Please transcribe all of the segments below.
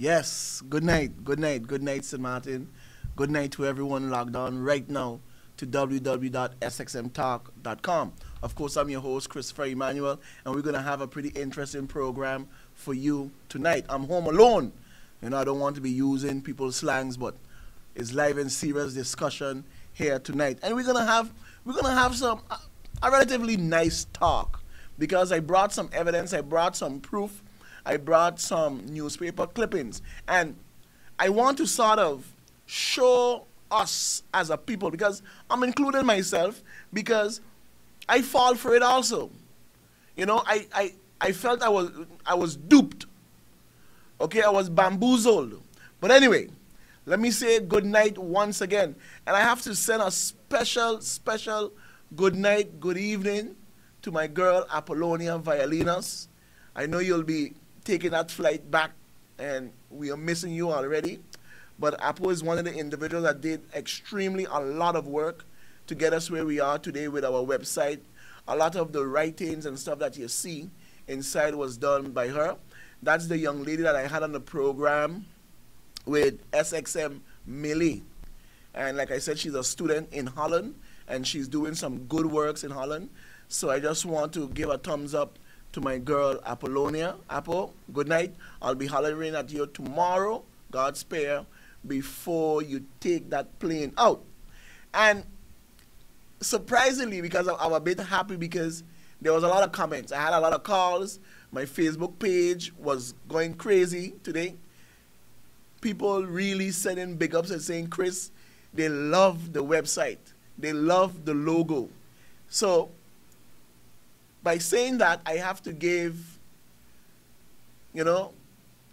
Yes, good night, good night, good night, St. Martin. Good night to everyone logged on right now to www.sxmtalk.com. Of course, I'm your host, Christopher Emmanuel, and we're going to have a pretty interesting program for you tonight. I'm home alone. You know, I don't want to be using people's slangs, but it's live and serious discussion here tonight. And we're going to have some a relatively nice talk because I brought some evidence, I brought some proof, I brought some newspaper clippings, and I want to sort of show us as a people, because I'm including myself, because I fall for it also. You know, I felt I was duped. Okay, I was bamboozled. But anyway, let me say good night once again. And I have to send a special good night, good evening to my girl Apollonia Violinas. I know you'll be taking that flight back, and we are missing you already. But Apo is one of the individuals that did extremely a lot of work to get us where we are today with our website. A lot of the writings and stuff that you see inside was done by her. That's the young lady that I had on the program with SXM Millie. And like I said, she's a student in Holland, and she's doing some good works in Holland. So I just want to give a thumbs up to my girl Apollonia. Apo, good night. I'll be hollering at you tomorrow, God spare, before you take that plane out. And surprisingly, because I'm a bit happy, because there was a lot of comments. I had a lot of calls. My Facebook page was going crazy today. People really sending big ups and saying, Chris, they love the website. They love the logo. So by saying that, I have to give, you know,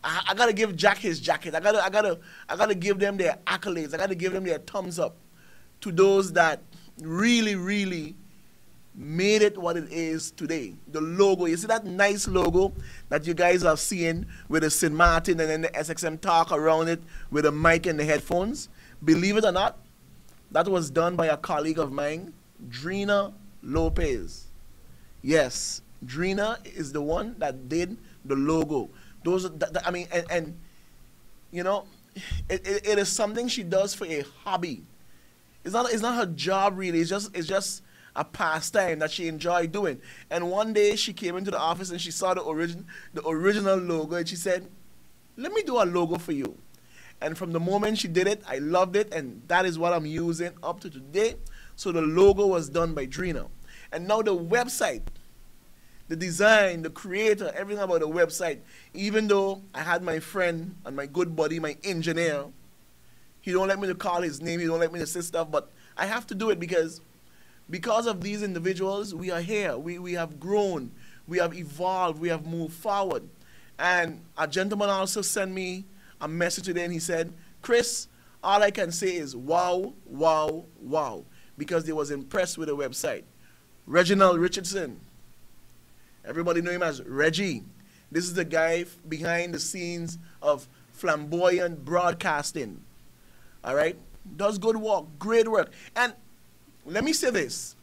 I gotta give Jack his jacket. I gotta give them their accolades. I gotta give them their thumbs up to those that really made it what it is today. The logo, you see that nice logo that you guys are seeing with the St. Martin and then the SXM Talk around it with the mic and the headphones? Believe it or not, that was done by a colleague of mine, Drina Lopez. Yes, Drina is the one that did the logo. Those, I mean, and you know, it is something she does for a hobby. It's not her job really. It's just a pastime that she enjoyed doing. And one day she came into the office and she saw the original logo, and she said, "Let me do a logo for you." And from the moment she did it, I loved it, and that is what I'm using up to today. So the logo was done by Drina. And now the website, the design, the creator, everything about the website, even though I had my friend and my good buddy, my engineer, he don't let me to call his name, he don't let me to say stuff, but I have to do it because of these individuals, we are here. We have grown, we have evolved, we have moved forward. And a gentleman also sent me a message today, and he said, Chris, all I can say is wow, wow, wow, because they was impressed with the website. Reginald Richardson. Everybody know him as Reggie. This is the guy behind the scenes of flamboyant broadcasting. All right? Does good work, great work. And let me say this.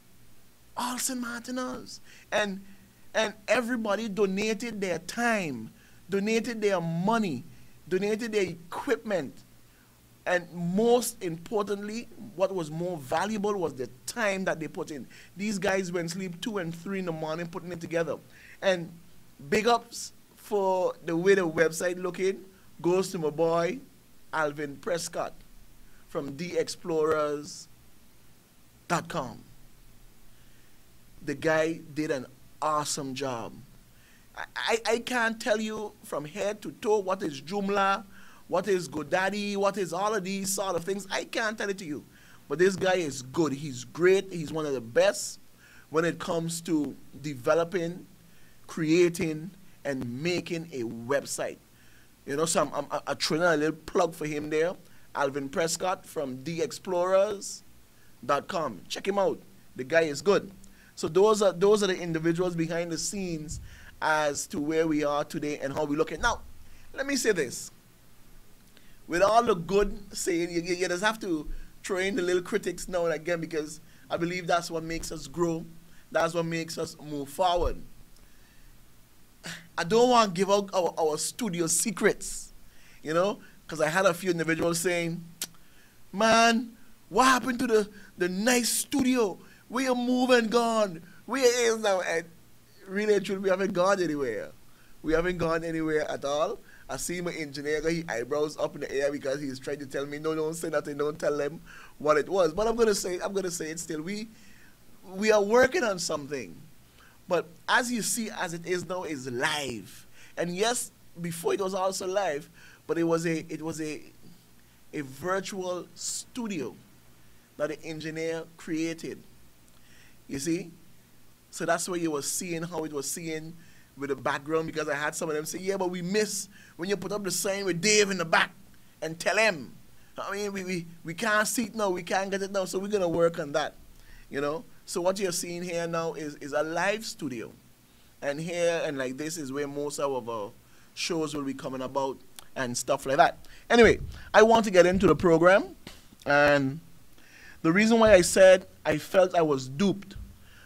All St. Martiners. And everybody donated their time, donated their money, donated their equipment. And most importantly, what was more valuable was the time that they put in. These guys went to sleep 2 and 3 in the morning putting it together. And big ups for the way the website looking goes to my boy, Alvin Prescott from DExplorers.com. The guy did an awesome job. I can't tell you from head to toe what is Joomla, what is GoDaddy, what is all of these sort of things. I can't tell it to you. But this guy is good. He's great. He's one of the best when it comes to developing, creating, and making a website. You know, so I'm throwing a little plug for him there. Alvin Prescott from theexplorers.com. Check him out. The guy is good. So those are the individuals behind the scenes as to where we are today and how we look at. Now, let me say this. With all the good saying, you just have to throw in the little critics now and again, because I believe that's what makes us grow. That's what makes us move forward. I don't want to give out our studio secrets, you know, because I had a few individuals saying, man, what happened to the nice studio? We are moving gone. We is now. And really and truly, we haven't gone anywhere. We haven't gone anywhere at all. I see my engineer got his eyebrows up in the air because he's trying to tell me, no, don't say nothing, don't tell them what it was. But I'm gonna say it still. We are working on something. But as you see, as it is now, is live. And yes, before it was also live, but it was a virtual studio that the engineer created. You see? So that's where you were seeing how it was seeing with the background, because I had some of them say, yeah, but we miss when you put up the sign with Dave in the back and TELEM. I mean, we can't see it now, we can't get it now, so we're going to work on that, you know? So what you're seeing here now is a live studio. And here and like this is where most of our shows will be coming about and stuff like that. Anyway, I want to get into the program. And the reason why I said I felt I was duped,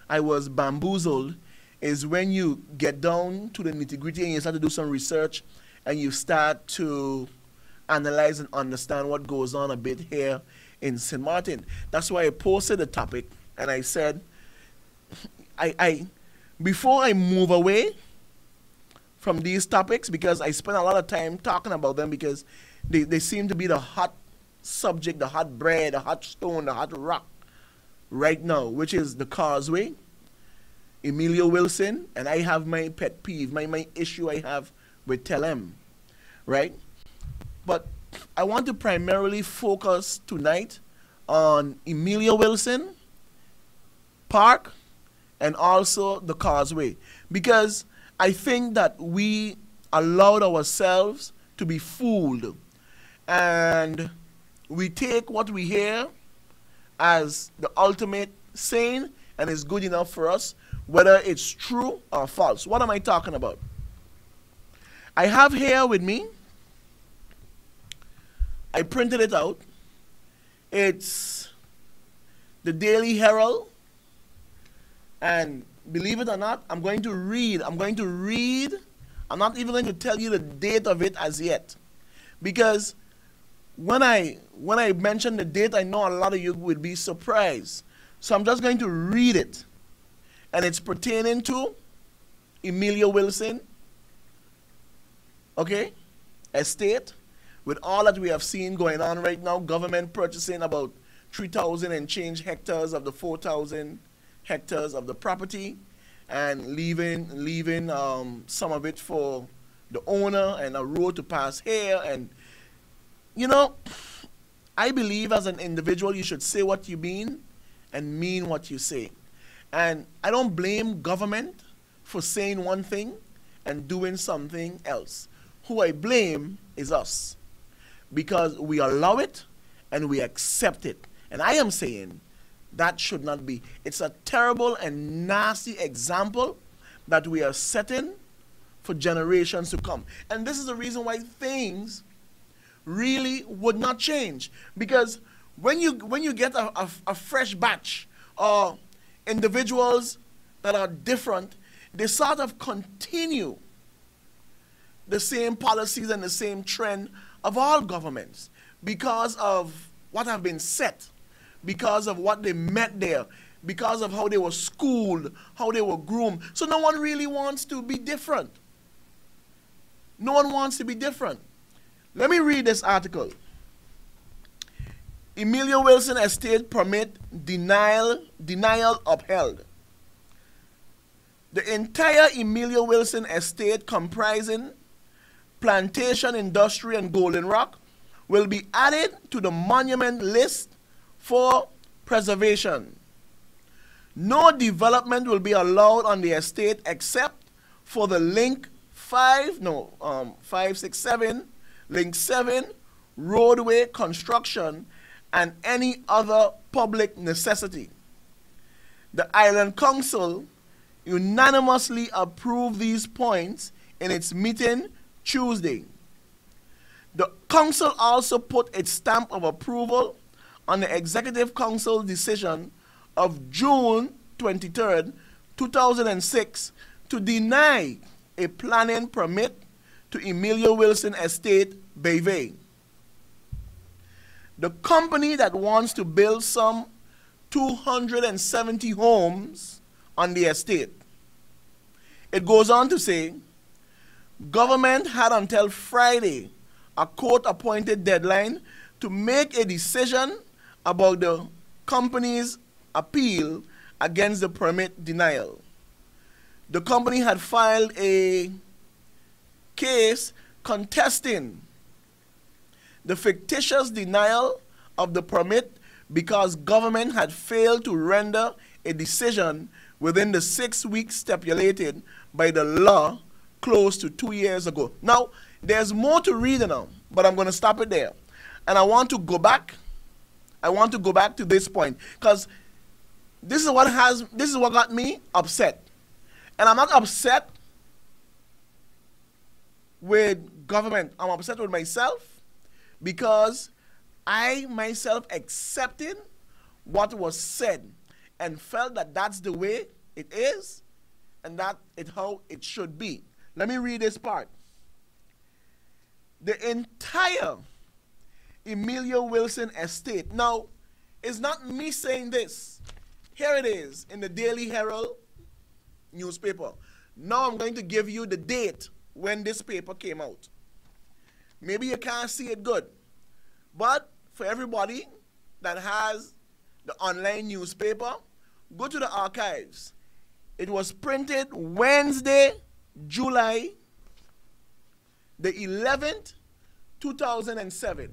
I was bamboozled, is when you get down to the nitty-gritty and you start to do some research and you start to analyze and understand what goes on a bit here in St. Martin. That's why I posted the topic and I said, before I move away from these topics, because I spend a lot of time talking about them because they seem to be the hot subject, the hot bread, the hot stone, the hot rock right now, which is the Causeway, Emilio Wilson, and I have my pet peeve, my issue I have with TELEM, right? But I want to primarily focus tonight on Emilio Wilson Park and also the Causeway, because I think that we allowed ourselves to be fooled, and we take what we hear as the ultimate saying and it's good enough for us, whether it's true or false. What am I talking about? I have here with me, I printed it out. It's the Daily Herald. And believe it or not, I'm going to read. I'm not even going to tell you the date of it as yet. Because when I mention the date, I know a lot of you would be surprised. So I'm just going to read it. And it's pertaining to Emilio Wilson, okay, estate, with all that we have seen going on right now, government purchasing about 3,000 and change hectares of the 4,000 hectares of the property, and leaving some of it for the owner and a road to pass here. And, you know, I believe as an individual you should say what you mean and mean what you say. And I don't blame government for saying one thing and doing something else. Who I blame is us, because we allow it and we accept it. And I am saying that should not be. It's a terrible and nasty example that we are setting for generations to come. And this is the reason why things really would not change. Because when you get a fresh batch or individuals that are different, they sort of continue the same policies and the same trend of all governments because of what have been set, because of what they met there, because of how they were schooled, how they were groomed. So no one really wants to be different. No one wants to be different. Let me read this article. Emilio Wilson Estate Permit Denial Upheld. The entire Emilio Wilson Estate, comprising plantation, industry, and Golden Rock, will be added to the monument list for preservation. No development will be allowed on the estate except for the Link 5, Link 7 roadway construction, and any other public necessity. The Island Council unanimously approved these points in its meeting Tuesday. The council also put its stamp of approval on the Executive Council decision of June 23, 2006 to deny a planning permit to Emilio Wilson Estate, Bevay. The company that wants to build some 270 homes on the estate. It goes on to say, government had until Friday, a court-appointed deadline, to make a decision about the company's appeal against the permit denial. The company had filed a case contesting the fictitious denial of the permit because government had failed to render a decision within the 6 weeks stipulated by the law close to 2 years ago. Now, there's more to read now, but I'm going to stop it there. And I want to go back. I want to go back to this point because this is what got me upset. And I'm not upset with government. I'm upset with myself because I myself accepted what was said and felt that that's the way it is and that is how it should be. Let me read this part. The entire Emilio Wilson estate. Now, it's not me saying this. Here it is in the Daily Herald newspaper. Now I'm going to give you the date when this paper came out. Maybe you can't see it good, but for everybody that has the online newspaper, go to the archives. It was printed Wednesday, July the 11th, 2007.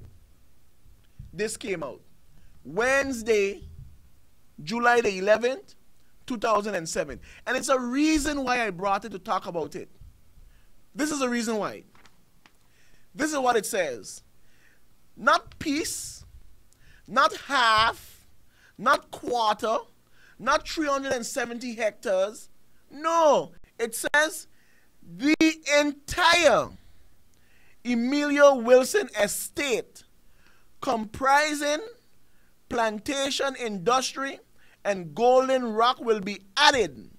This came out. Wednesday, July the 11th, 2007. And it's a reason why I brought it to talk about it. This is a reason why. This is what it says. Not piece, not half, not quarter, not 370 hectares. No, it says the entire Emilio Wilson estate comprising plantation industry and Golden Rock will be added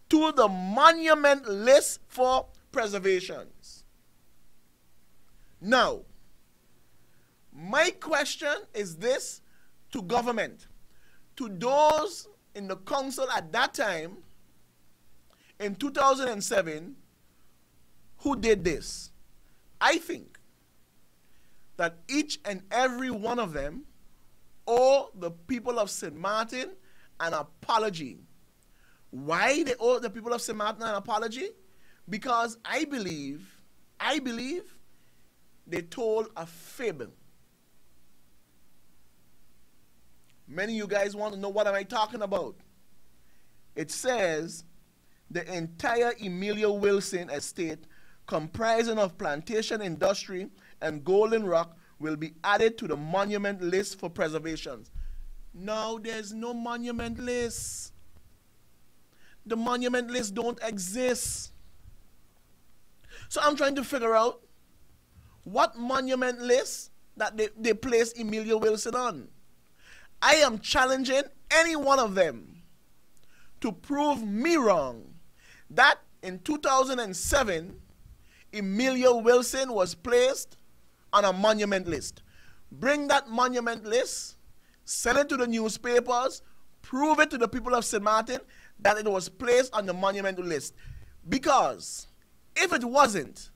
to the monument list for preservations. Now, my question is this to government, to those in the council at that time, in 2007, who did this. I think that each and every one of them owe the people of St. Martin an apology. Why they owe the people of St. Martin an apology? Because I believe they told a fib. Many of you guys want to know what am I talking about. It says the entire Emilio Wilson estate comprising of plantation industry and Golden Rock will be added to the monument list for preservations. Now there's no monument list. The monument list don't exist. So I'm trying to figure out what monument list that they place Emilio Wilson on. I am challenging any one of them to prove me wrong that in 2007, Emilio Wilson was placed on a monument list. Bring that monument list, send it to the newspapers, prove it to the people of St. Martin that it was placed on the monument list. Because if it wasn't,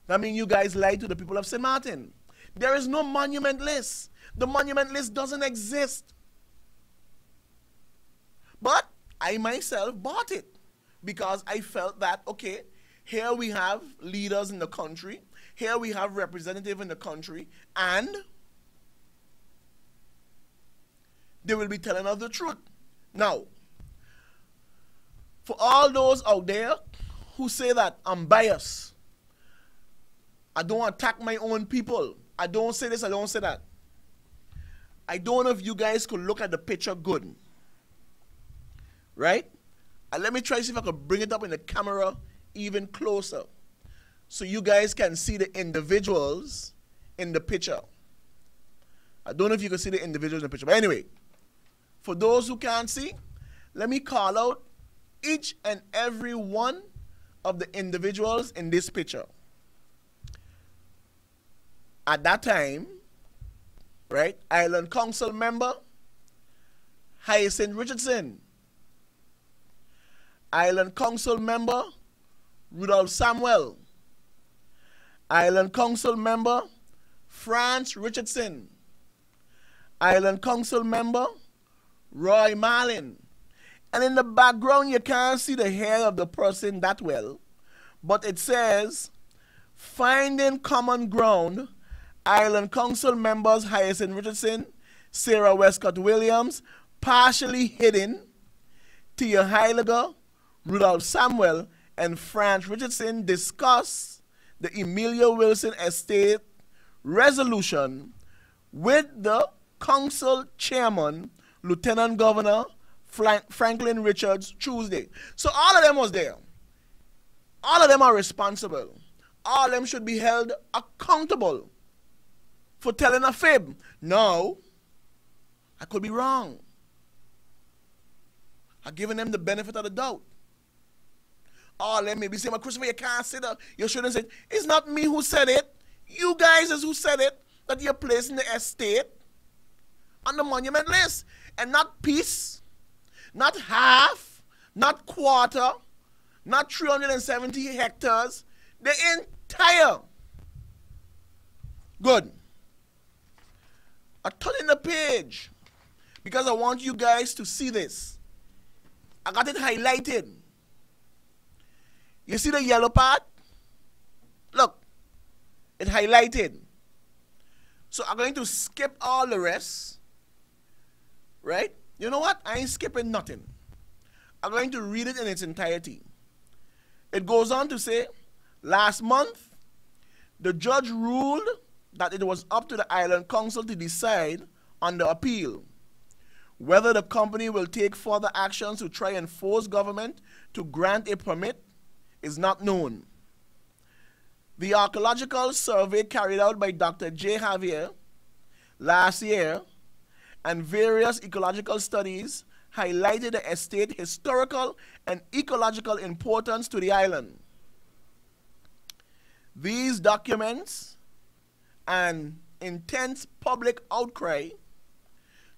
that means you guys lied to the people of St. Martin. There is no monument list. The monument list doesn't exist. But I myself bought it because I felt that, okay, here we have leaders in the country, here we have representatives in the country, and they will be telling us the truth. Now, for all those out there who say that I'm biased, I don't attack my own people. I don't say this, I don't say that. I don't know if you guys could look at the picture good. Right? And let me try to see if I can bring it up in the camera even closer, so you guys can see the individuals in the picture. I don't know if you can see the individuals in the picture. But anyway, for those who can't see, let me call out each and every one of the individuals in this picture. At that time, right, Island Council member Hyacinth Richardson, Island Council member Rudolph Samuel, Island Council member France Richardson, Island Council member Roy Marlin. And in the background, you can't see the hair of the person that well, but it says, finding common ground, Island Council members Hyacinth Richardson, Sarah Westcott Williams, partially hidden, Tia Heiliger, Rudolph Samuel, and Franz Richardson discuss the Emilio Wilson Estate resolution with the council chairman, Lieutenant Governor Franklin Richards, Tuesday. So all of them was there. All of them are responsible. All of them should be held accountable for telling a fib. No, I could be wrong. I've given them the benefit of the doubt. All of them may be saying, Christopher, you can't say that. You shouldn't say it. It's not me who said it. You guys is who said it, that you're placing the estate on the monument list. And not piece, not half, not quarter, not 370 hectares, the entire. Good. I turn in the page because I want you guys to see this. I got it highlighted. You see the yellow part? Look, it highlighted. So I'm going to skip all the rest. Right? You know what? I ain't skipping nothing. I'm going to read it in its entirety. It goes on to say, last month, the judge ruled that it was up to the Island Council to decide on the appeal. Whether the company will take further actions to try and force government to grant a permit is not known. The archaeological survey carried out by Dr. J. Javier last year and various ecological studies highlighted the estate's historical and ecological importance to the island. These documents and intense public outcry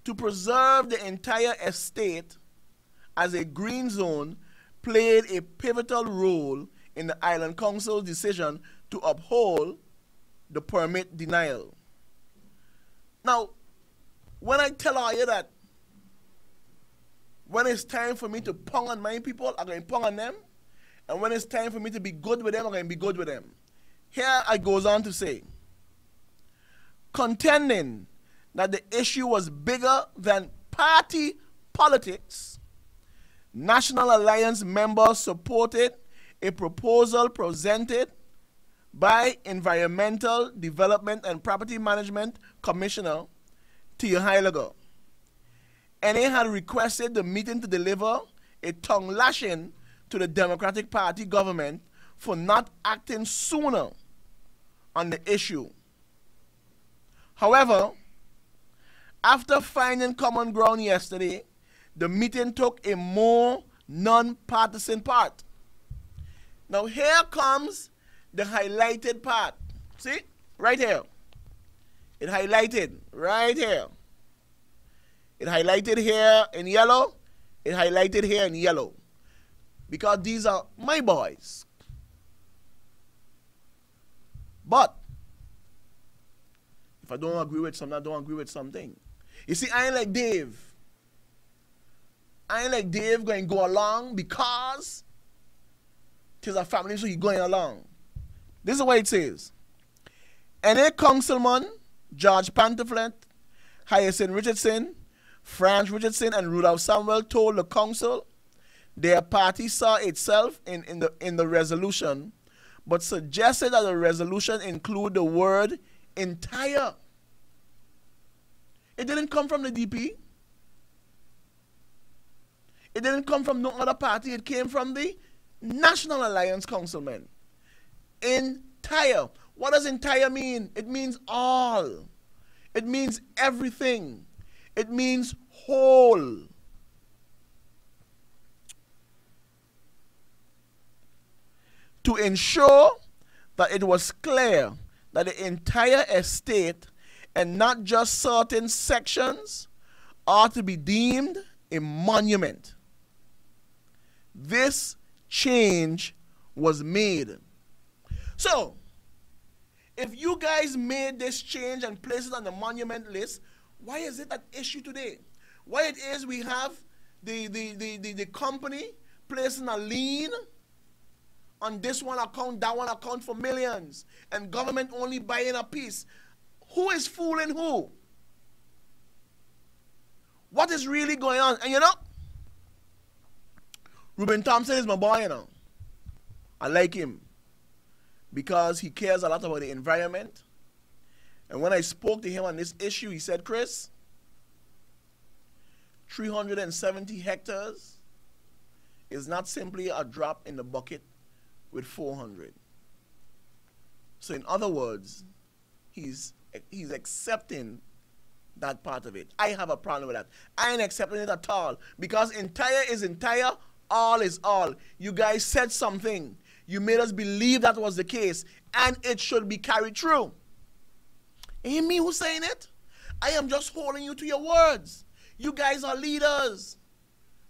to preserve the entire estate as a green zone played a pivotal role in the Island Council's decision to uphold the permit denial. Now, when I tell all you that when it's time for me to pong on my people, I'm going to pong on them. And when it's time for me to be good with them, I'm going to be good with them. Here it goes on to say, contending that the issue was bigger than party politics, National Alliance members supported a proposal presented by Environmental Development and Property Management Commissioner Tia Heiliger. NA had requested the meeting to deliver a tongue lashing to the Democratic Party government for not acting sooner on the issue. However, after finding common ground yesterday, the meeting took a more non-partisan part. Now here comes the highlighted part. See? Right here. It highlighted right here. It highlighted here in yellow. It highlighted here in yellow. Because these are my boys. But if I don't agree with something, I don't agree with something. You see, I ain't like Dave. I ain't like Dave going to go along because tis a family, so he's going along. This is what it says. NA Councilman George Pantaflet, Hyacinth Richardson, Franz Richardson, and Rudolph Samuel told the council their party saw itself in the resolution, but suggested that the resolution include the word entire. It didn't come from the DP. It didn't come from no other party. It came from the National Alliance councilmen. Entire. What does entire mean? It means all. It means everything. It means whole. To ensure that it was clear that the entire estate and not just certain sections are to be deemed a monument. This change was made. So, if you guys made this change and placed it on the monument list, why is it an issue today? Why it is we have the company placing a lien on this one account, that one account for millions, and government only buying a piece? Who is fooling who? What is really going on? And you know, Ruben Thompson is my boy, you know. I like him because he cares a lot about the environment. And when I spoke to him on this issue, he said, Chris, 370 hectares is not simply a drop in the bucket with 400. So in other words, he's accepting that part of it. I have a problem with that. I ain't accepting it at all, because entire is entire, all is all. You guys said something. You made us believe that was the case, and it should be carried through. Ain't me who's saying it. I am just holding you to your words. You guys are leaders,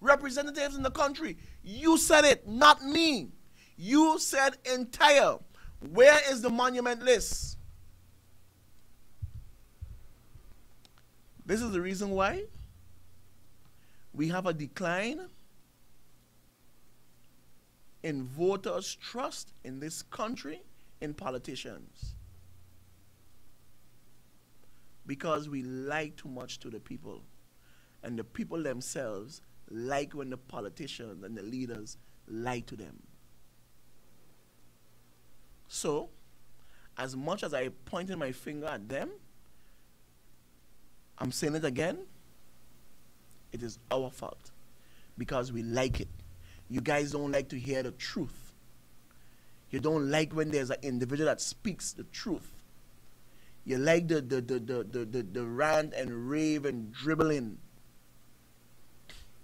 representatives in the country. You said it, not me. You said entire. Where is the monument list? This is the reason why we have a decline in voters' trust in this country in politicians. Because we lie too much to the people. And the people themselves like when the politicians and the leaders lie to them. So, as much as I pointed my finger at them, I'm saying it again, it is our fault. Because we like it. You guys don't like to hear the truth. You don't like when there's an individual that speaks the truth. You like the rant and rave and dribbling,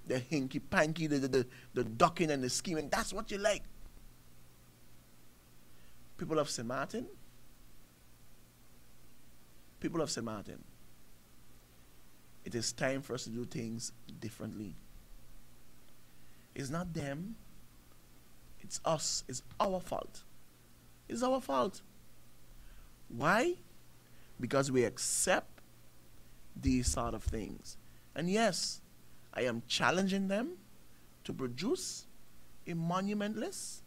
the hinky-panky, the ducking and the scheming. That's what you like. People of St. Martin, it is time for us to do things differently. It's not them. It's us. It's our fault. It's our fault. Why? Because we accept these sort of things. And yes, I am challenging them to produce a monument list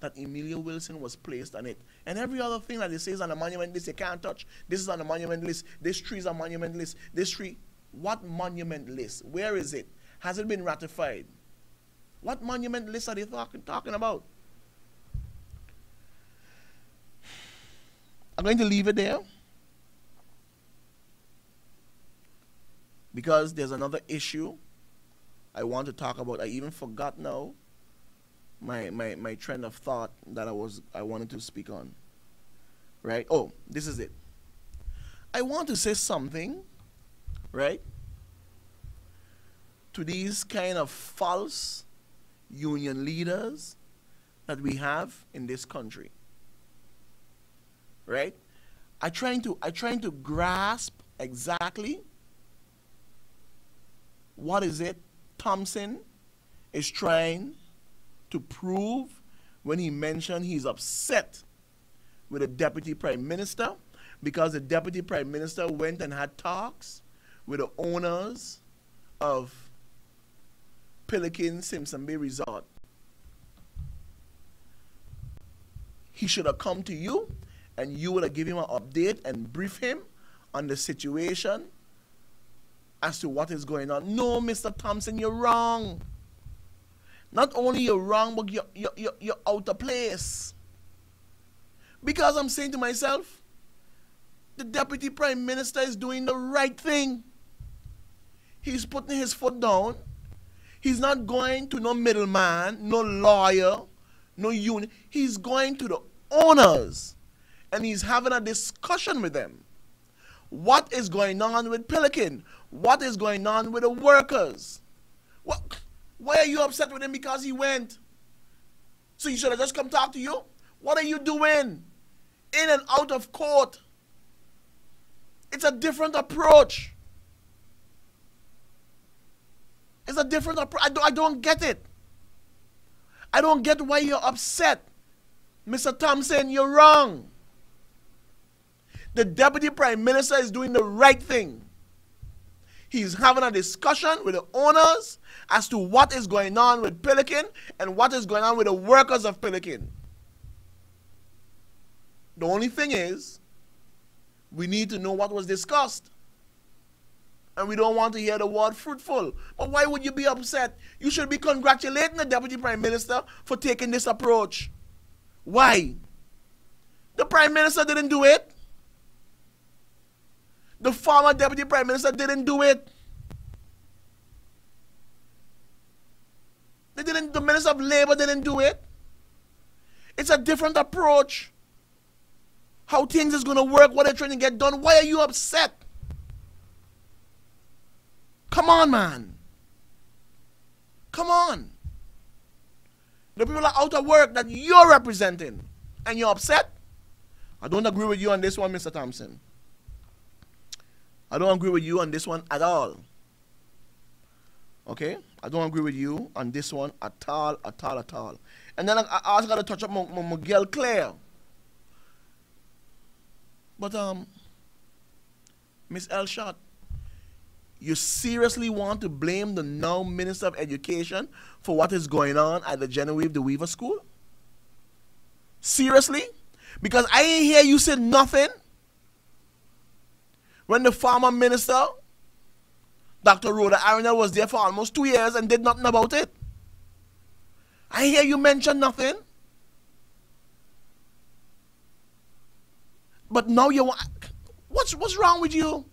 that Emilio Wilson was placed on it. And every other thing that it says on the monument list, you can't touch. This is on the monument list. This tree is on monument list. This tree. What monument list? Where is it? Has it been ratified? What monument list are they talking about? I'm going to leave it there, because there's another issue I want to talk about. I even forgot now my trend of thought that I wanted to speak on. Right? Oh, this is it. I want to say something, right, to these kind of false union leaders that we have in this country. Right? I trying to grasp exactly what is it Thompson is trying to prove when he mentioned he's upset with the Deputy Prime Minister because the Deputy Prime Minister went and had talks with the owners of Pelican Simpson Bay Resort. He should have come to you and you would have given him an update and brief him on the situation as to what is going on. No, Mr. Thompson, you're wrong. Not only you're wrong, but you're out of place. Because I'm saying to myself, the Deputy Prime Minister is doing the right thing. He's putting his foot down. He's not going to no middleman, no lawyer, no union. He's going to the owners and he's having a discussion with them. What is going on with Pelican? What is going on with the workers? Why are you upset with him because he went? So you should have just come talk to you? What are you doing? In and out of court. It's a different approach. It's a different approach. I don't get it. I don't get why you're upset. Mr. Thompson, you're wrong. The Deputy Prime Minister is doing the right thing. He's having a discussion with the owners as to what is going on with Pelican and what is going on with the workers of Pelican. The only thing is, we need to know what was discussed. And we don't want to hear the word fruitful. But why would you be upset? You should be congratulating the Deputy Prime Minister for taking this approach. Why? The Prime Minister didn't do it. The former Deputy Prime Minister didn't do it. The Minister of Labor didn't do it. It's a different approach. How things is going to work, what they're trying to get done. Why are you upset? Come on, man. Come on. The people are out of work that you're representing, and you're upset? I don't agree with you on this one, Mr. Thompson. I don't agree with you on this one at all. Okay? I don't agree with you on this one at all. And then I also got to touch up my girl Claire. But, Miss Elshot, you seriously want to blame the now Minister of Education for what is going on at the Genevieve de Weaver School? Seriously? Because I ain't hear you say nothing when the former minister, Dr. Rhoda Arundel, was there for almost 2 years and did nothing about it. I hear you mention nothing. But now you want... What's wrong with you?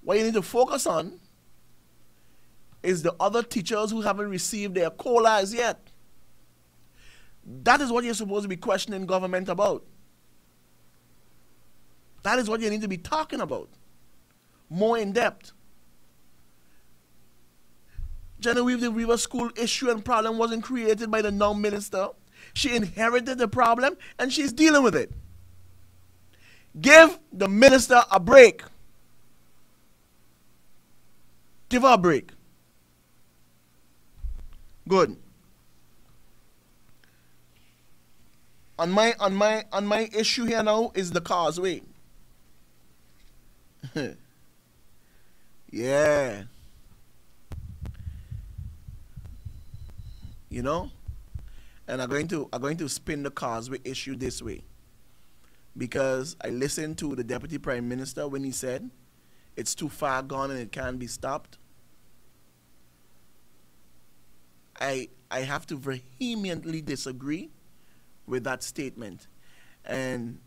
What you need to focus on is the other teachers who haven't received their COLAs yet. That is what you're supposed to be questioning government about. That is what you need to be talking about. More in depth. Genevieve de Weaver School issue and problem wasn't created by the now minister. She inherited the problem and she's dealing with it. Give the minister a break. Give her a break. Good. On my issue here now is the Causeway. Yeah. You know? And I'm going to spin the Causeway issue this way. Because I listened to the Deputy Prime Minister when he said it's too far gone and it can't be stopped. I have to vehemently disagree with that statement. And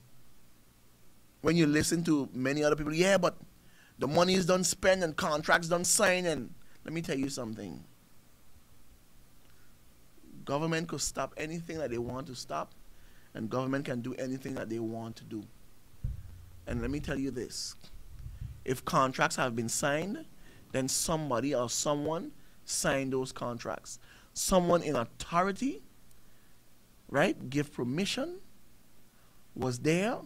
when you listen to many other people, yeah, but the money is done spent and contracts done signed, and let me tell you something. Government could stop anything that they want to stop, and government can do anything that they want to do. And let me tell you this. If contracts have been signed, then somebody or someone signed those contracts. Someone in authority, right, give permission, was there,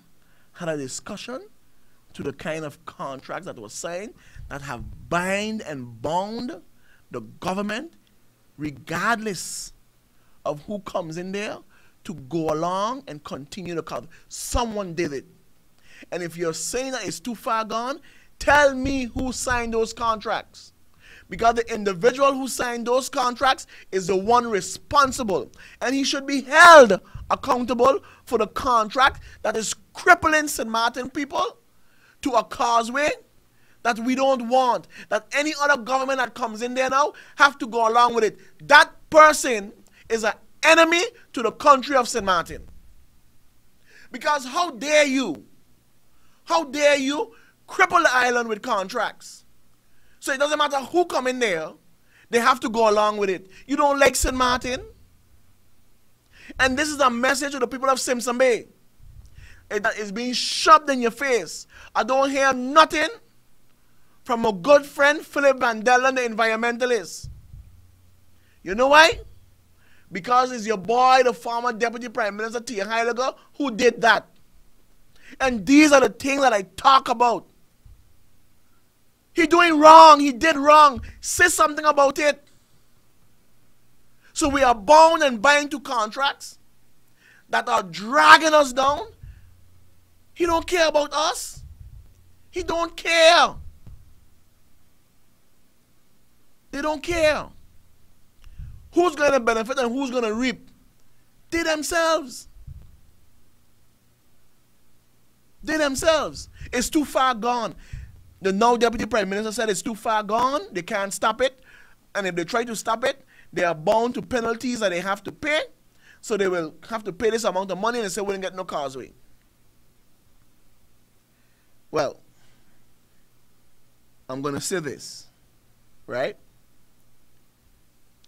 had a discussion to the kind of contracts that were signed that have bind and bound the government, regardless of who comes in there, to go along and continue the contract. Someone did it. And if you're saying that it's too far gone, tell me who signed those contracts. Because the individual who signed those contracts is the one responsible. And he should be held accountable for the contract that is crippling St. Martin people to a causeway that we don't want. That any other government that comes in there now have to go along with it. That person is an enemy to the country of St. Martin. Because how dare you cripple the island with contracts? So it doesn't matter who come in there, they have to go along with it. You don't like St. Martin? And this is a message to the people of Simpson Bay. It is being shoved in your face. I don't hear nothing from a good friend, Philip Vandella, the environmentalist. You know why? Because it's your boy, the former Deputy Prime Minister, T. Heiliger, who did that. And these are the things that I talk about. He doing wrong. He did wrong. Say something about it. So we are bound and bind to contracts that are dragging us down. He don't care about us. He don't care. They don't care. Who's going to benefit and who's going to reap? They themselves. They themselves. It's too far gone. The now Deputy Prime Minister said it's too far gone. They can't stop it. And if they try to stop it, they are bound to penalties that they have to pay. So they will have to pay this amount of money and they say we didn't get no causeway. Well, I'm going to say this, right?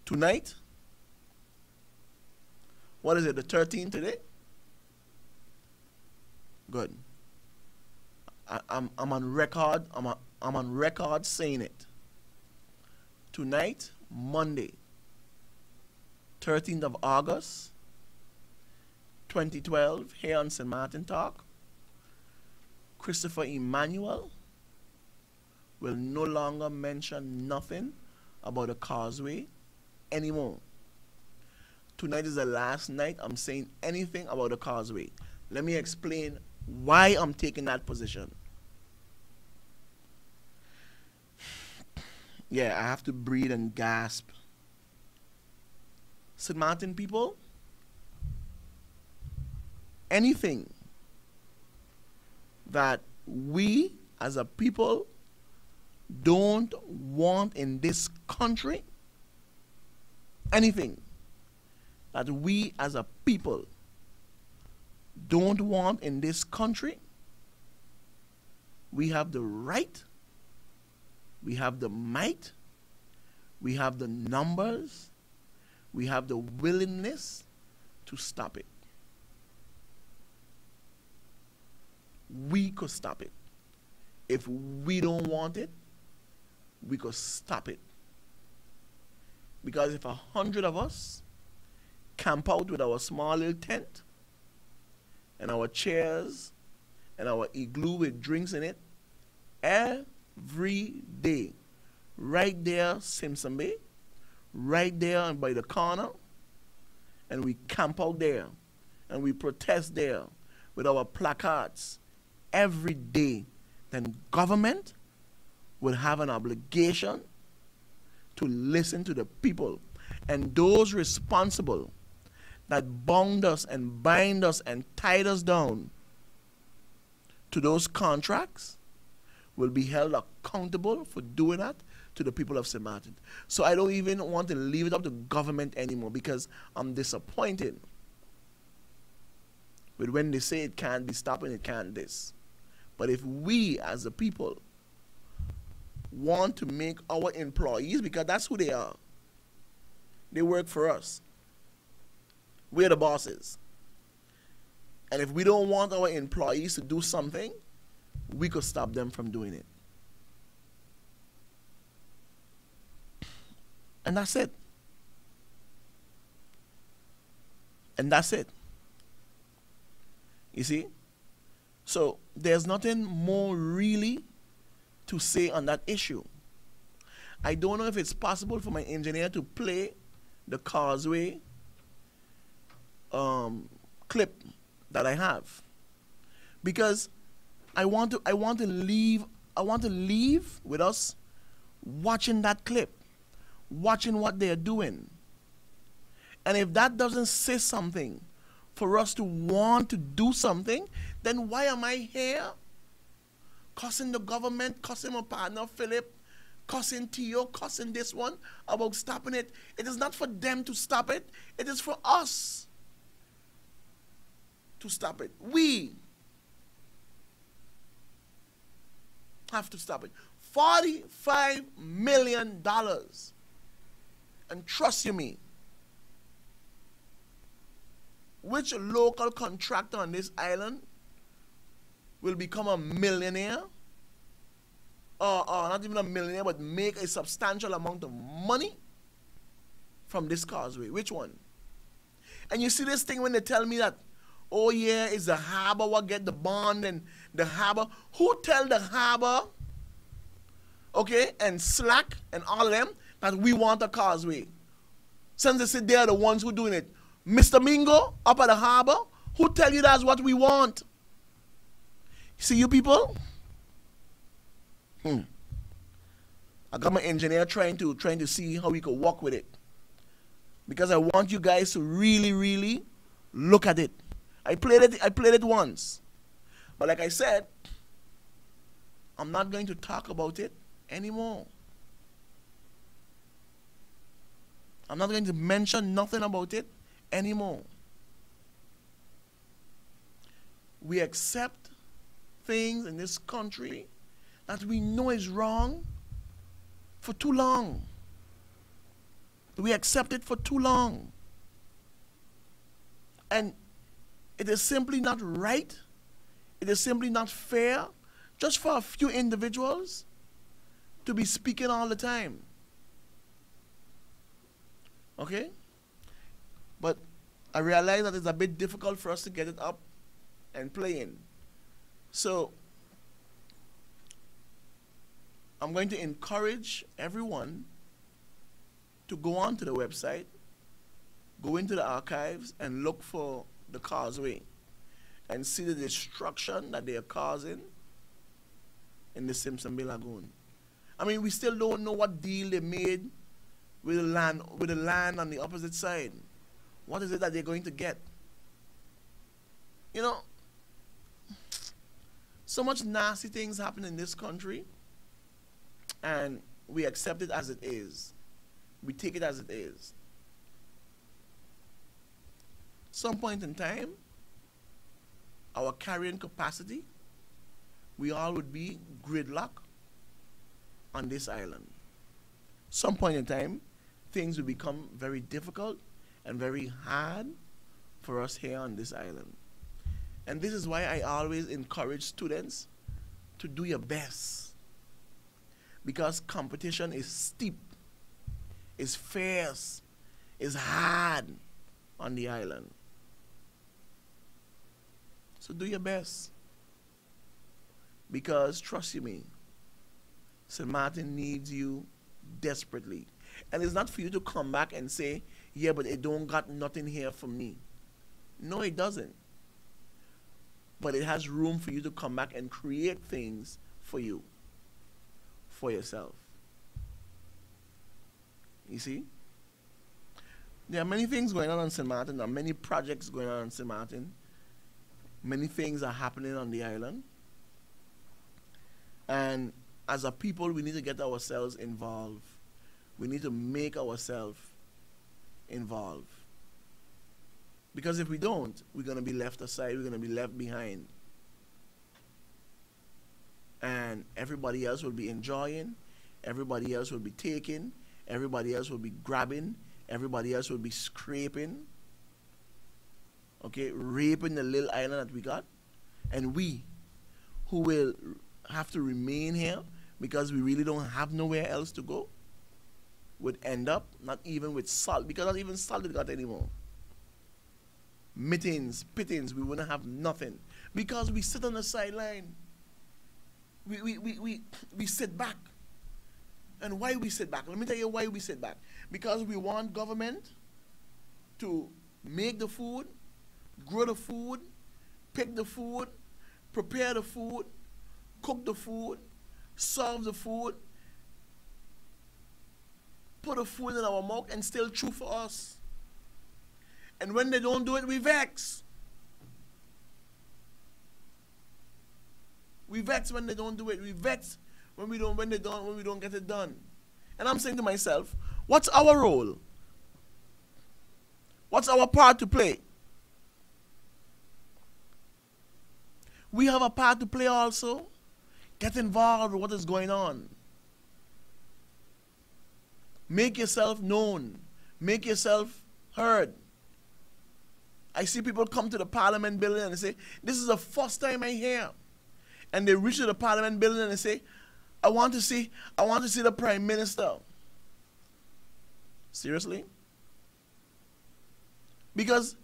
Tonight, what is it, the 13th today? Good. I'm on record. I'm on record saying it. Tonight, Monday, 13th of August, 2012, here on St. Martin Talk, Christopher Emmanuel will no longer mention nothing about the causeway anymore. Tonight is the last night I'm saying anything about the causeway. Let me explain why I'm taking that position. Yeah, I have to breathe and gasp. St. Martin people, anything that we as a people don't want in this country, anything that we as a people don't want in this country, we have the right, we have the might, we have the numbers, we have the willingness to stop it. We could stop it. If we don't want it, we could stop it. Because if 100 of us camp out with our small little tent and our chairs and our igloo with drinks in it every day, right there, Simpson Bay, right there and by the corner, and we camp out there and we protest there with our placards every day, then government will have an obligation to listen to the people. And those responsible that bound us and bind us and tied us down to those contracts will be held accountable for doing that to the people of St. Martin. So I don't even want to leave it up to government anymore, because I'm disappointed with when they say it can't be stopped and it can't this. But if we as a people want to make our employees, because that's who they are, they work for us, we're the bosses, and if we don't want our employees to do something, we could stop them from doing it. And that's it. And that's it. You see? So there's nothing more really to say on that issue. I don't know if it's possible for my engineer to play the Causeway clip that I have, because I want to leave with us watching that clip, watching what they're doing. And if that doesn't say something for us to want to do something, then why am I here cussing the government, cussing my partner Philip, cussing Theo, cussing this one about stopping it. It is not for them to stop it. It is for us to stop it. We have to stop it. $45 million. And trust you me, which local contractor on this island will become a millionaire? Or not even a millionaire, but make a substantial amount of money from this causeway? Which one? And you see this thing when they tell me that, oh yeah, it's the harbor what get the bond and the harbor. Who tell the harbor, okay, and Slack and all of them that we want a causeway? Since they say they are the ones who doing it. Mr. Mingo up at the harbor, who tell you that's what we want? See you people? I got my engineer trying to see how we could work with it. Because I want you guys to really, really look at it. I played it once. But like I said, I'm not going to talk about it anymore. I'm not going to mention nothing about it anymore. We accept things in this country that we know is wrong for too long. We accept it for too long. And it is simply not right. It is simply not fair just for a few individuals to be speaking all the time. Okay? But I realize that it's a bit difficult for us to get it up and playing. So I'm going to encourage everyone to go onto the website, go into the archives and look for the causeway and see the destruction that they are causing in the Simpson Bay Lagoon. I mean, we still don't know what deal they made with the land on the opposite side. What is it that they're going to get? You know, so much nasty things happen in this country, and we accept it as it is. We take it as it is. Some point in time, our carrying capacity, we all would be gridlock on this island. Some point in time, things will become very difficult and very hard for us here on this island. And this is why I always encourage students to do your best. Because competition is steep, is fierce, is hard on the island. So do your best. Because, trust you me, St. Martin needs you desperately. And it's not for you to come back and say, yeah, but it don't got nothing here for me. No, it doesn't. But it has room for you to come back and create things for you, for yourself. You see? There are many things going on St. Martin. There are many projects going on in St. Martin. Many things are happening on the island. And as a people, we need to get ourselves involved. We need to make ourselves involved. Because if we don't, we're going to be left aside. We're going to be left behind. And everybody else will be enjoying. Everybody else will be taking. Everybody else will be grabbing. Everybody else will be scraping. Okay, raping the little island that we got. And we, who will have to remain here because we really don't have nowhere else to go, would end up not even with salt, because not even salt we got anymore. Mittens, pittings, we wouldn't have nothing because we sit on the sideline. We sit back. And why we sit back? Let me tell you why we sit back. Because we want government to make the food, grow the food, pick the food, prepare the food, cook the food, serve the food, put the food in our mouth and still chew for us. And when they don't do it, we vex. We vex when they don't do it. We vex when we don't get it done. And I'm saying to myself, what's our role? What's our part to play? We have a part to play also. Get involved with what is going on. Make yourself known. Make yourself heard. I see people come to the Parliament building and they say, this is the first time I hear. And they reach to the Parliament building and they say, I want to see the Prime Minister. Seriously? Because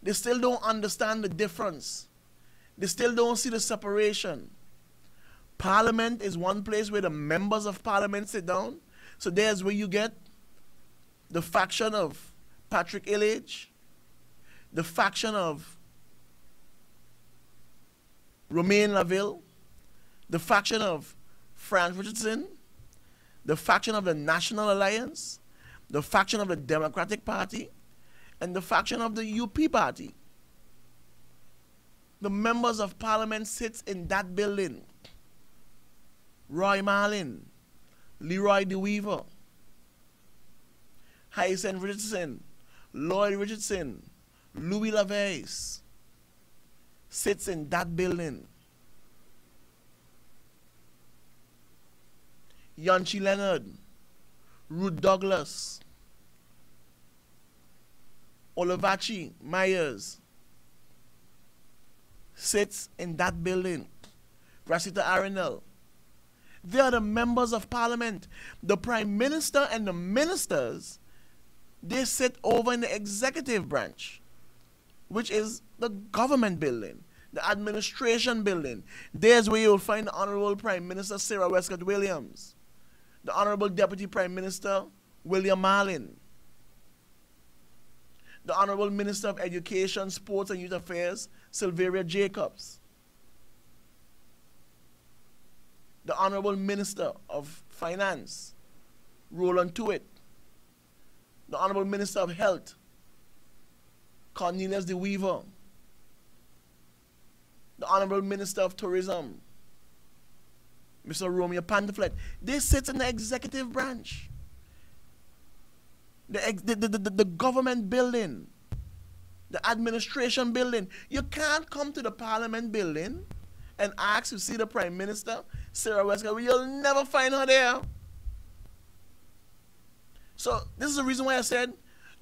they still don't understand the difference. They still don't see the separation. Parliament is one place where the members of Parliament sit down. So there's where you get the faction of Patrick Illage, the faction of Romain Laville, the faction of Frank Richardson, the faction of the National Alliance, the faction of the Democratic Party, and the faction of the UP Party. The members of Parliament sits in that building. Roy Marlin, Leroy DeWeaver, Hyacinth Richardson, Lloyd Richardson, Louis LaVaise sits in that building. Yanchi Leonard, Ruth Douglas, Olivachi Myers sits in that building. Rosita Arenal. They are the members of Parliament. The Prime Minister and the ministers, they sit over in the executive branch, which is the government building, the administration building. There's where you'll find the Honorable Prime Minister Sarah Westcott Williams, the Honorable Deputy Prime Minister William Marlin, the Honorable Minister of Education, Sports and Youth Affairs Sylveria Jacobs, the Honorable Minister of Finance Roland Tuitt, the Honorable Minister of Health Cornelius DeWeaver, the Honorable Minister of Tourism Mr. Romeo Pantaflet. They sit in the executive branch, the government building, the administration building. You can't come to the Parliament building and ask to see the Prime Minister, Sarah Westcott. You'll never find her there. So this is the reason why I said,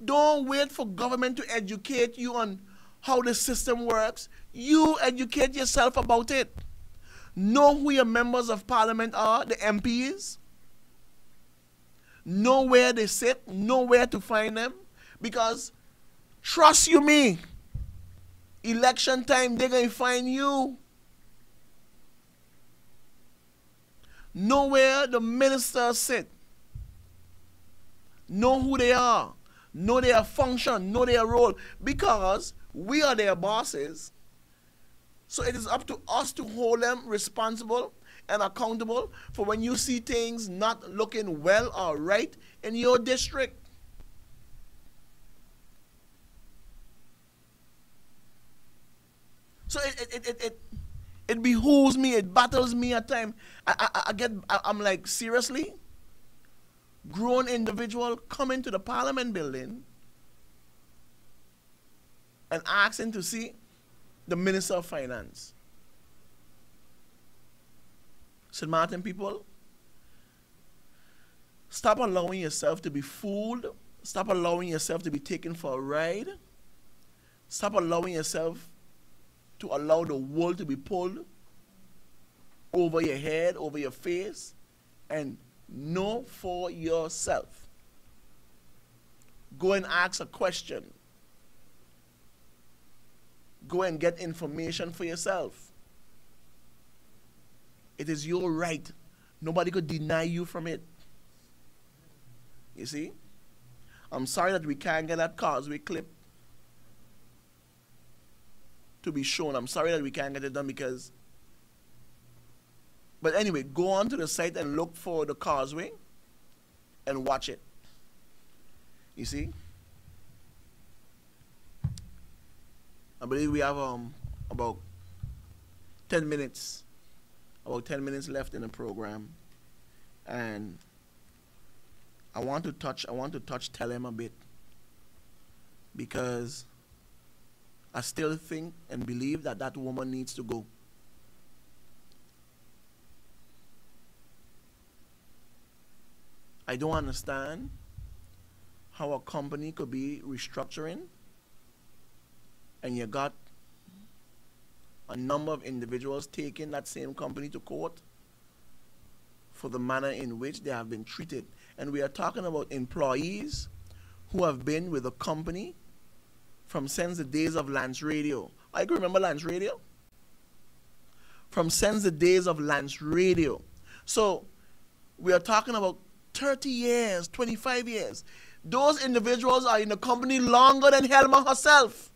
don't wait for government to educate you on how the system works. You educate yourself about it. Know who your members of Parliament are, the MPs. Know where they sit, know where to find them. Because, trust you me, election time, they're going to find you. Know where the ministers sit. Know who they are. Know their function. Know their role. Because we are their bosses. So it is up to us to hold them responsible and accountable for when you see things not looking well or right in your district. So it behooves me, it battles me at times. I'm like, seriously? Grown individual coming to the Parliament building and asking to see the Minister of Finance. St. Martin people, stop allowing yourself to be fooled. Stop allowing yourself to be taken for a ride. Stop allowing yourself to allow the world to be pulled over your head, over your face, and know for yourself. Go and ask a question. Go and get information for yourself. It is your right. Nobody could deny you from it. You see? I'm sorry that we can't get that Causeway clip to be shown. I'm sorry that we can't get it done because... But anyway, go on to the site and look for the Causeway and watch it. You see? I believe we have about 10 minutes left in the program. And I want to touch TELEM a bit, because I still think and believe that that woman needs to go. I don't understand how a company could be restructuring and you got a number of individuals taking that same company to court for the manner in which they have been treated. And we are talking about employees who have been with the company from since the days of Lance Radio. I can remember Lance Radio. From since the days of Lance Radio. So we are talking about 30 years, 25 years. Those individuals are in the company longer than Helma herself.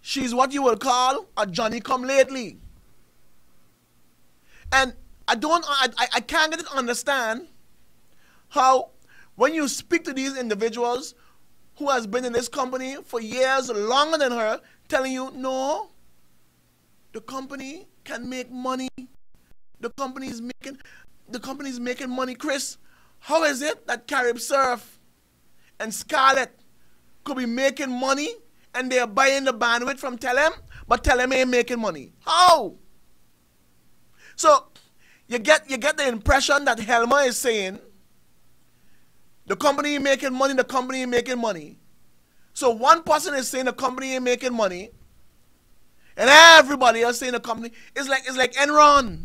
She's what you would call a Johnny-come-lately. And I can't get to understand how when you speak to these individuals who has been in this company for years longer than her, telling you, no, the company can make money. The company is making money. Chris, how is it that Carib Surf and Scarlett could be making money and they are buying the bandwidth from TELEM, but TELEM ain't making money? How? So you get the impression that Helma is saying the company ain't making money, the company ain't making money. So one person is saying the company ain't making money, and everybody else saying the company is like Enron.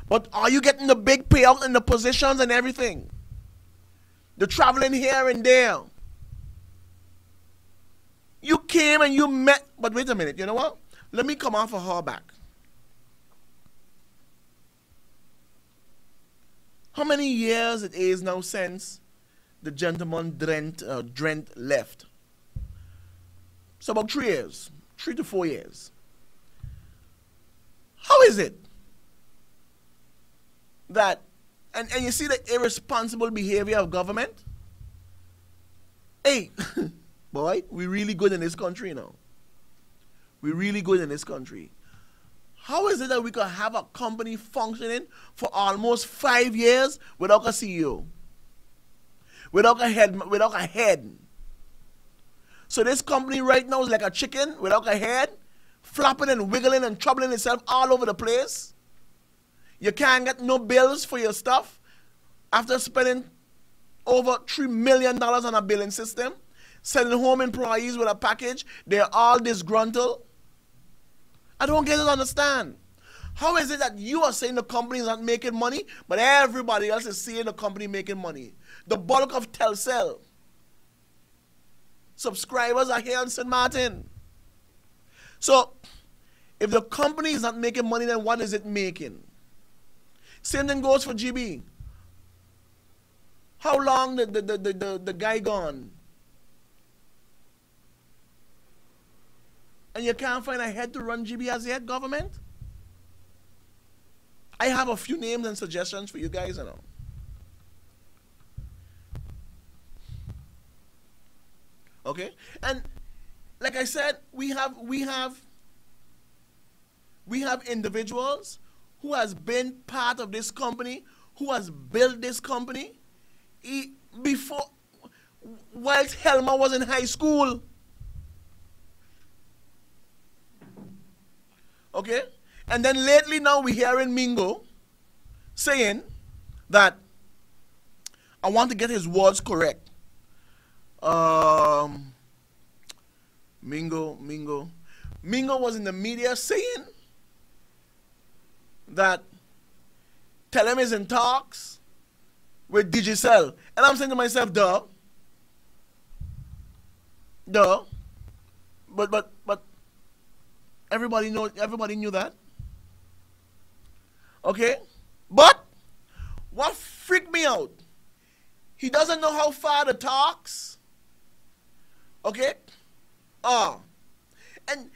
But are you getting the big payout in the positions and everything? The traveling here and there. You came and you met, but wait a minute, you know what? Let me come off of her back. How many years it is now since the gentleman Drent left? It's about 3 years, 3 to 4 years. How is it that, and you see the irresponsible behavior of government? Hey, boy, we really good in this country now. We really good in this country. How is it that we could have a company functioning for almost 5 years without a CEO? Without a head. So this company right now is like a chicken without a head, flopping and wiggling and troubling itself all over the place. You can't get no bills for your stuff after spending over $3 million on a billing system, sending home employees with a package. They're all disgruntled. I don't get it, understand. How is it that you are saying the company is not making money, but everybody else is seeing the company making money? The bulk of Telcel subscribers are here in St. Martin. So, if the company is not making money, then what is it making? Same thing goes for GB. How long the guy gone? And you can't find a head to run GB as yet, government? I have a few names and suggestions for you guys, you know. Okay? And like I said, we have individuals who has been part of this company, who has built this company before, whilst Helma was in high school. Okay? And then lately now we're hearing Mingo saying that, I want to get his words correct. Mingo was in the media saying that TELEM is in talks with Digicel. And I'm saying to myself, duh. But everybody knew that. Okay? But what freaked me out, he doesn't know how far the talks. Okay? And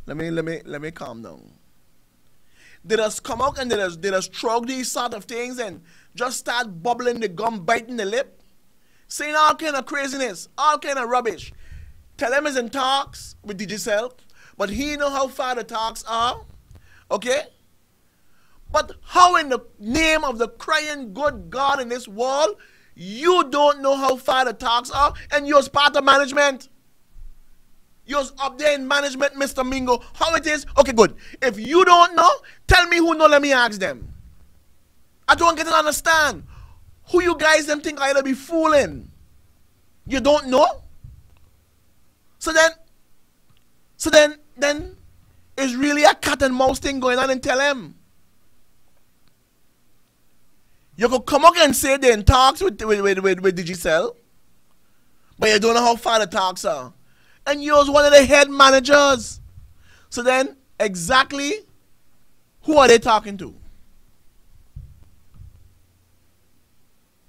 let me calm down. They just come out and they just throw these sort of things and just start bubbling the gum, biting the lip, saying all kind of craziness, all kind of rubbish. TELEM is in talks with Digicel, but he know how far the talks are. Okay? But how in the name of the crying good God in this world, you don't know how far the talks are, and you're part of management? You're up there in management, Mr. Mingo. How it is? Okay, good. If you don't know, tell me who know, let me ask them. I don't get to understand. Who you guys them think I ought to be fooling? You don't know? So then it's really a cat and mouse thing going on in TELEM. You could come up and say they're in talks with Digicel, but you don't know how far the talks are. And you're one of the head managers. So then, exactly who are they talking to?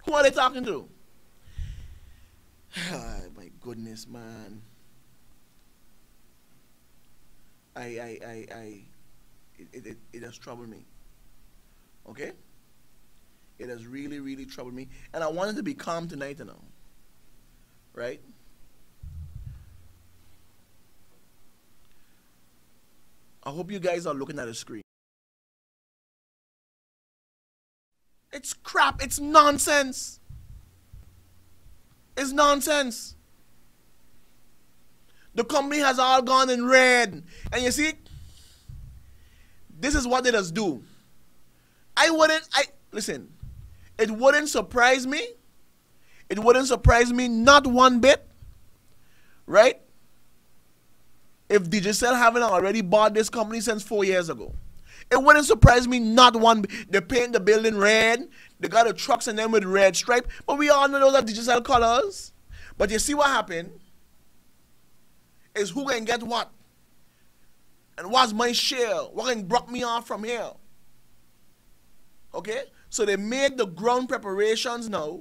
Who are they talking to? Oh, my goodness, man. It has troubled me. Okay? It has really, really troubled me. And I wanted to be calm tonight, you know. Right? I hope you guys are looking at the screen. It's crap. It's nonsense. It's nonsense. The company has all gone in red. And you see, this is what they just do. Listen, it wouldn't surprise me. It wouldn't surprise me not one bit, right? If Digicel haven't already bought this company since 4 years ago. It wouldn't surprise me not one bit. They paint the building red. They got the trucks in them with red stripe. But we all know those are Digicel colors. But you see what happened? Is who can get what? And what's my share? What can block me off from here? Okay? So they made the ground preparations now.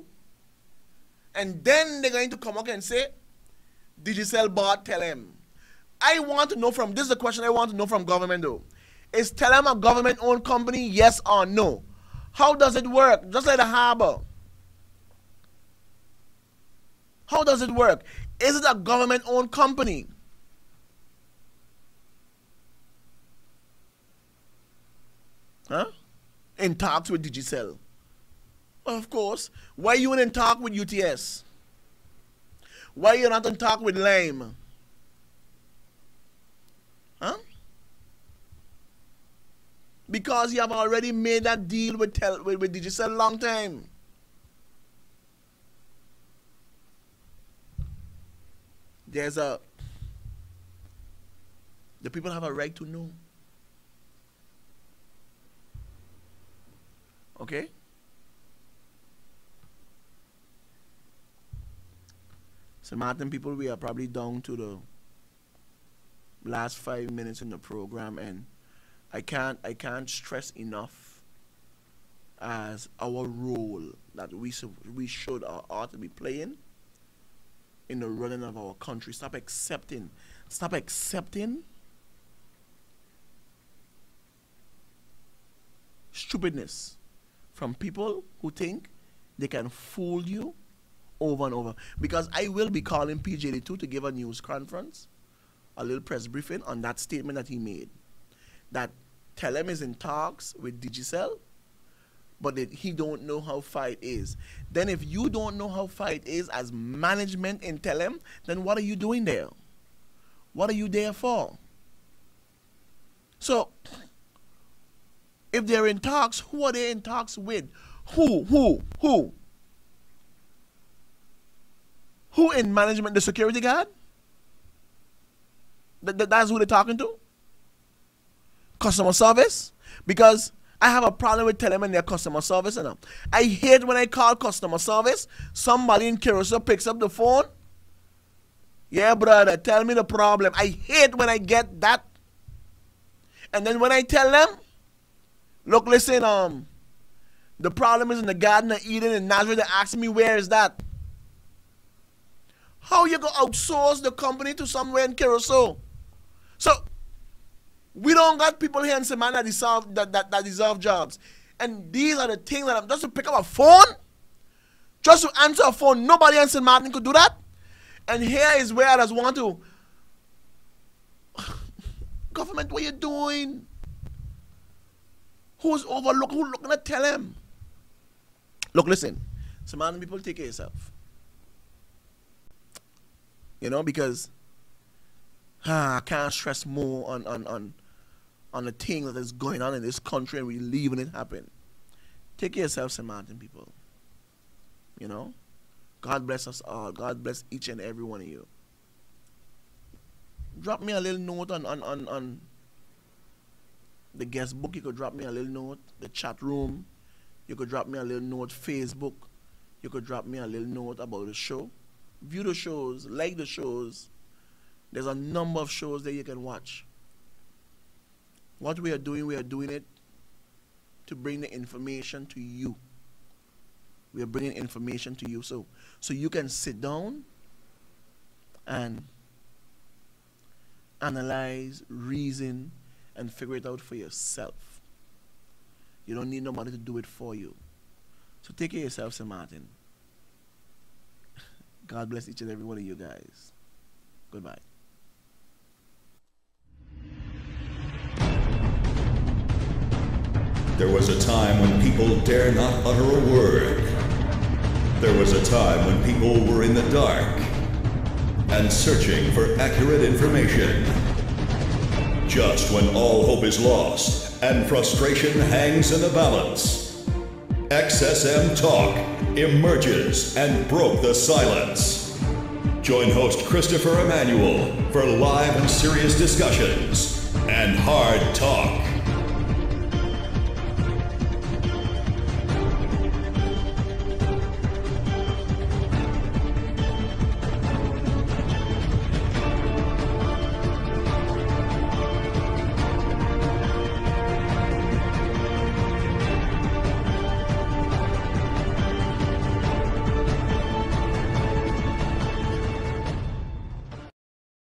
And then they're going to come up and say, Digicel bought TELEM. I want to know from, this is the question I want to know from government though. Is TELEM a government-owned company, yes or no? How does it work? Just like the harbor. How does it work? Is it a government-owned company? Huh? In talks with Digicel. Well, of course. Why are you in talk with UTS? Why are you not in talk with Lime? Huh? Because you have already made that deal with Digicel a long time. The people have a right to know. Okay? So Martin people, we are probably down to the last 5 minutes in the program, and I can't stress enough as our role that we should or ought to be playing in the running of our country. Stop accepting stupidness from people who think they can fool you over and over. Because I will be calling PJ2 to give a news conference, a little press briefing on that statement that he made, that TELEM is in talks with Digicel, but that he don't know how far it is. Then if you don't know how far it is as management in TELEM, then what are you doing there? What are you there for? So, if they're in talks, who are they in talks with? Who? Who in management? The security guard? That's who they're talking to? Customer service? Because I have a problem with TELEM and their customer service. You know? I hate when I call customer service, somebody in Causeway picks up the phone. Yeah, brother, tell me the problem. I hate when I get that. And then when I tell them, look, listen, the problem is in the Garden of Eden in Nazareth. They ask me, where is that? How you go outsource the company to somewhere in Causeway? So, we don't got people here in Samana that deserve jobs. And these are the things that I'm just to pick up a phone, just to answer a phone. Nobody in St. Martin could do that. And here is where I just want to, government, what you doing? Who's overlooking? Who's looking at TELEM? Look, listen. Some other people, take care of yourself. You know, because I can't stress more on the thing that is going on in this country and we're leaving it happen. Take care of yourself, St. Martin people. You know? God bless us all. God bless each and every one of you. Drop me a little note on the guest book. You could drop me a little note. The chat room. You could drop me a little note. Facebook. You could drop me a little note about the show. View the shows. Like the shows. There's a number of shows that you can watch. What we are doing it to bring the information to you. We are bringing information to you so you can sit down and analyze, reason, and figure it out for yourself. You don't need nobody to do it for you. So take care of yourself, St. Martin. God bless each and every one of you guys. Goodbye. There was a time when people dare not utter a word. There was a time when people were in the dark and searching for accurate information. Just when all hope is lost and frustration hangs in the balance, SXMTalk emerges and broke the silence. Join host Christopher Emmanuel for live and serious discussions and hard talk.